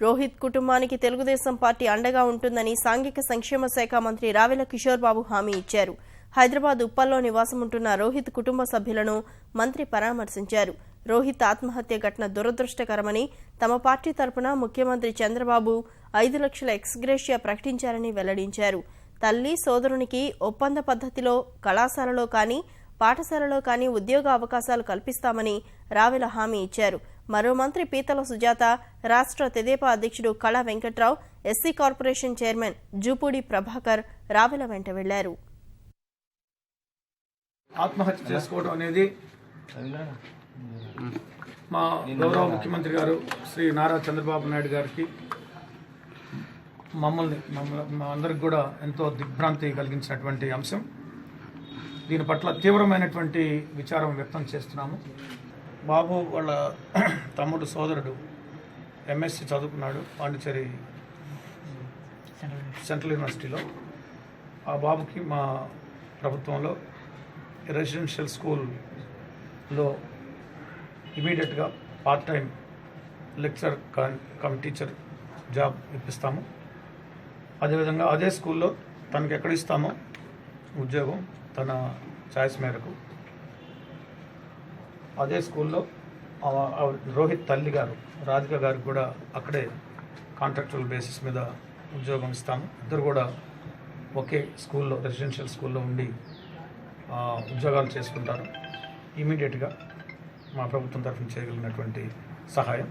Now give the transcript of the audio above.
రోహిత్ కుటుంబానికి తెలుగుదేశం పార్టీ అండగా ఉంటుందని సాంఘిక సంక్షేమ శాఖ మంత్రి రావెల కిషోర్ బాబు హామీ ఇచ్చారు. హైదరాబాద్ ఉప్పల్లో నివాసం ఉంటున్న రోహిత్ కుటుంబ సభ్యులను మంత్రి పరామర్శించారు. రోహిత్ ఆత్మహత్య ఘటన దురదృష్టకరమని, తమ పార్టీ తరపున ముఖ్యమంత్రి చంద్రబాబు 5 లక్షల ఎక్స్గ్రేషియా ప్రకటించారని వెల్లడించారు. తల్లి సోదరునికి ఒప్పంద పద్ధతిలో కళాశాలలో కానీ పాఠశాలలో కానీ ఉద్యోగ అవకాశాలు కల్పిస్తామని రావెల హామీ ఇచ్చారు. మరో మంత్రి పీతల సుజాత, రాష్ట్ర తెదేపా అధ్యక్షుడు Kala Venkatrao, SC corporation chairman Jupudi Prabhakar Ravela వెంట వెళ్లారు. ఆత్మహత్య చేసుకోవడం అనేది మా గౌరవ ముఖ్యమంత్రి గారు శ్రీ నారా చంద్రబాబు నాయుడు గారికి మా అందరికి కూడా ఎంతో దిగ్భ్రాంతి కలిగించినటువంటి అంశం. దీని పట్ల తీవ్రమైనటువంటి విచారం వ్యక్తం చేస్తున్నాము. బాబు వాళ్ళ తమ్ముడు సోదరుడు ఎంఎస్సి చదువుకున్నాడు పాండిచేరి సెంట్రల్ యూనివర్సిటీలో. ఆ బాబుకి మా ప్రభుత్వంలో రెసిడెన్షియల్ స్కూల్లో ఇమీడియట్గా part time lecturer cum teacher job ఇప్పిస్తాము. అదేవిధంగా అదే స్కూల్లో తనకి ఎక్కడ ఇస్తామో ఉద్యోగం తన ఛాయిస్ మేరకు అదే స్కూల్లో రోహిత్ తల్లి గారు రాధిక గారికి కూడా అక్కడే కాంట్రాక్చువల్ బేసిస్ మీద ఉద్యోగం ఇస్తాము. ఇద్దరు కూడా ఒకే స్కూల్లో రెసిడెన్షియల్ స్కూల్లో ఉండి ఉద్యోగాలు చేసుకుంటారు. ఇమీడియట్గా మా ప్రభుత్వం తరఫున చేయగలిగినటువంటి సహాయం